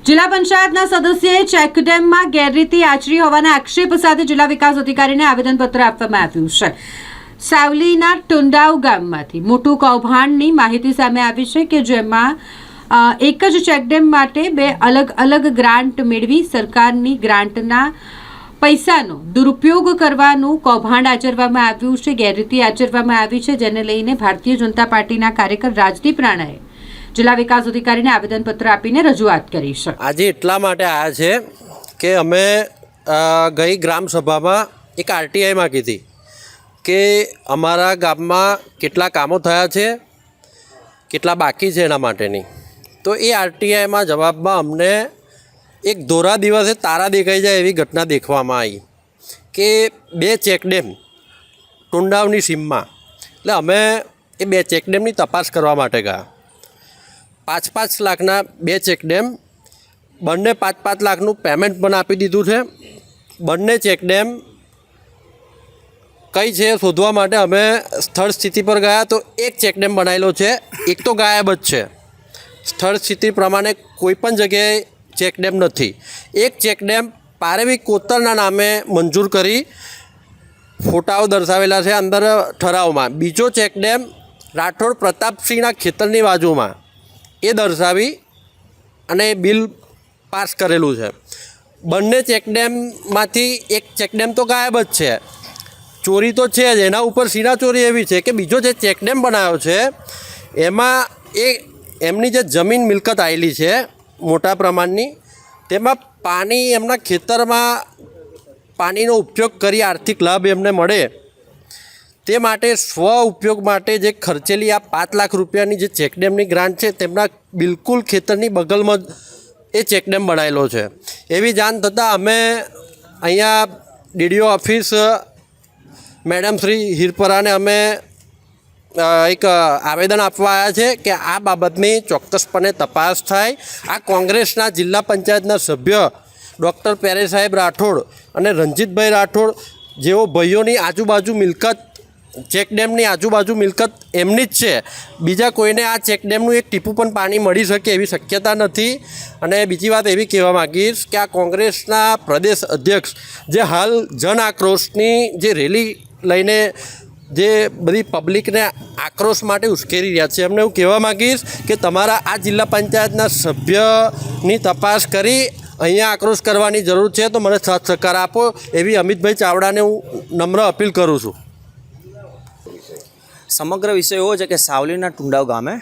જિલ્લા પંચાયતના સદસ્યએ ચેકડેમમાં ગેરરીતિ આચરી હોવાના આક્ષેપ સાથે જિલ્લા વિકાસ અધિકારીને આવેદનપત્ર આપવામાં આવ્યું છે। સાવલીના ટુંડાવ ગામમાંથી મોટું કૌભાંડની માહિતી સામે આવી છે કે જેમાં એક જ ચેકડેમ માટે બે અલગ અલગ ગ્રાન્ટ મેળવી સરકારની ગ્રાન્ટના પૈસાનો દુરુપયોગ કરવાનું કૌભાંડ આચરવામાં આવ્યું છે, ગેરરીતિ આચરવામાં આવી છે, જેને લઈને ભારતીય જનતા પાર્ટીના કાર્યકર રાજદીપ રાણાએ જિલ્લા વિકાસ અધિકારીને આવેદનપત્ર આપીને રજૂઆત કરી છે। આજે એટલા માટે આવ્યા છે કે અમે ગઈ ગ્રામસભામાં એક આરટીઆઈ માંગી હતી કે અમારા ગામમાં કેટલા કામો થયા છે, કેટલા બાકી છે એના માટેની। તો એ આરટીઆઈમાં જવાબમાં અમને એક ધોરા દિવસે તારા દેખાઈ જાય એવી ઘટના દેખવામાં આવી કે બે ચેકડેમ ટુંડાવની સીમમાં, એટલે અમે એ બે ચેકડેમની તપાસ કરવા માટે ગયા। 5-5 લાખના બે ચેકડેમ, બંને 5-5 લાખનું પેમેન્ટ પણ આપી દીધું છે। બંને ચેકડેમ કઈ છે શોધવા માટે અમે સ્થળ સ્થિતિ પર ગયા તો એક ચેકડેમ બનાવેલો છે, એક તો ગાયબ જ છે। સ્થળ સ્થિતિ પ્રમાણે કોઈપણ જગ્યાએ ચેકડેમ નથી। એક ચેકડેમ પારેવી કોતરના નામે મંજૂર કરી ફોટાઓ દર્શાવેલા છે અંદર ઠરાવમાં। બીજો ચેકડેમ રાઠોડ પ્રતાપસિંહના ખેતરની બાજુમાં એ દર્શાવી અને બિલ પાસ કરેલું છે। બંને ચેકડેમમાંથી એક ચેકડેમ તો ગાયબ જ છે, ચોરી તો છે જ। એના ઉપર સીના ચોરી એવી છે કે બીજો જે ચેકડેમ બનાવ્યો છે એમાં એમની જે જમીન મિલકત આવેલી છે મોટા પ્રમાણની, તેમાં પાણી એમના ખેતરમાં પાણીનો ઉપયોગ કરી આર્થિક લાભ એમને મળે તે માટે સ્વ ઉપયોગ માટે જે ખર્ચેલી આ 5 લાખ રૂપિયાની જે ચેકડેમની ગ્રાન્ટ છે તેમના બિલકુલ ખેતરની બગલમાં એ ચેકડેમ બનાવેલો છે। એવી જાણ થતાં અમે અહીંયા ડીડીઓ ઓફિસ મેડમ શ્રી હિરપરાને અમે એક આવેદન આપવા આવ્યા છે કે આ બાબતની ચોક્કસપણે તપાસ થાય। આ કોંગ્રેસના જિલ્લા પંચાયતના સભ્ય ડૉક્ટર પેરે સાહેબ રાઠોડ અને રણજીતભાઈ રાઠોડ જેઓ ભાઈઓની આજુબાજુ મિલકત, ચેકડેમની આજુબાજુ મિલકત એમની જ છે, બીજા કોઈને આ ચેકડેમનું એક ટીપું પણ પાણી મળી શકે એવી શક્યતા નથી। અને બીજી વાત એવી કહેવા માગીશ કે આ કોંગ્રેસના પ્રદેશ અધ્યક્ષ જે હાલ જન આક્રોશની જે રેલી લઈને જે બધી પબ્લિકને આક્રોશ માટે ઉશ્કેરી રહ્યા છે, એમને હું કહેવા માગીશ કે તમારા આ જિલ્લા પંચાયતના સભ્યની તપાસ કરી અહીંયા આક્રોશ કરવાની જરૂર છે, તો મને સાથ સહકાર આપો એવી અમિતભાઈ ચાવડાને હું નમ્ર અપીલ કરું છું। સમગ્ર વિષય એવો છે કે સાવલીના ટુંડાવ ગામે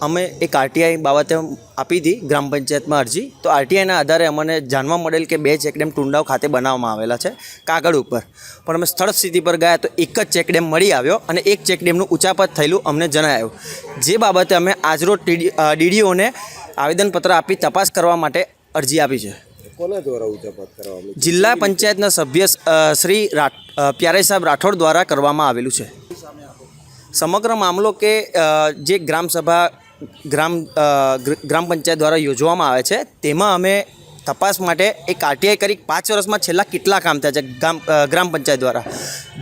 અમે એક આરટીઆઈ બાબતે આપી હતી ગ્રામ પંચાયતમાં અરજી। તો આરટીઆઈના આધારે અમને જાણવા મળેલ કે બે ચેકડેમ ટુંડાવ ખાતે બનાવવામાં આવેલા છે કાગળ ઉપર, પણ અમે સ્થળ સ્થિતિ પર ગયા તો એક જ ચેકડેમ મળી આવ્યો અને એક ચેકડેમનું ઉચાપત થયેલું અમને જણાયું। જે બાબતે અમે આજરોજ ડીડીઓને આવેદનપત્ર આપી તપાસ કરવા માટે અરજી આપી છે। કોના દ્વારા ઉચાપત કરવામાં? જિલ્લા પંચાયતના સભ્ય શ્રી પ્યારે સાહેબ રાઠોડ દ્વારા કરવામાં આવેલું છે। સમગ્ર મામલો કે જે ગ્રામસભા ગ્રામ પંચાયત દ્વારા યોજવામાં આવે છે તેમાં અમે તપાસ માટે એક આરટીઆઈ કરી 5 વર્ષમાં છેલ્લા કેટલા કામ થયા છે ગ્રામ પંચાયત દ્વારા,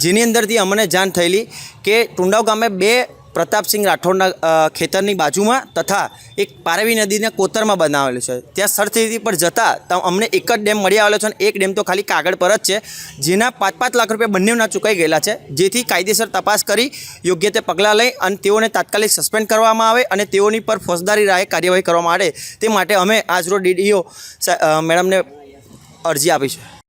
જેની અંદરથી અમને જાણ થયેલી કે ટુંડાવ ગામે બે પ્રતાપસિંહ રાઠોડના ખેતરની બાજુમાં તથા એક પારેવી નદીના કોતરમાં બનાવેલું છે। ત્યાં સ્થળ સ્થિતિ પર જતાં અમને એક જ ડેમ મળી આવેલો છે અને એક ડેમ તો ખાલી કાગળ પર જ છે, જેના 5-5 લાખ રૂપિયા બંનેના ચૂકાઈ ગયેલા છે। જેથી કાયદેસર તપાસ કરી યોગ્ય તે પગલાં લઈ અને તેઓને તાત્કાલિક સસ્પેન્ડ કરવામાં આવે અને તેઓની પર ફોજદારી રાહે કાર્યવાહી કરવામાં આવે તે માટે અમે આજરોજ ડીડીઓ મેડમને અરજી આપી છે।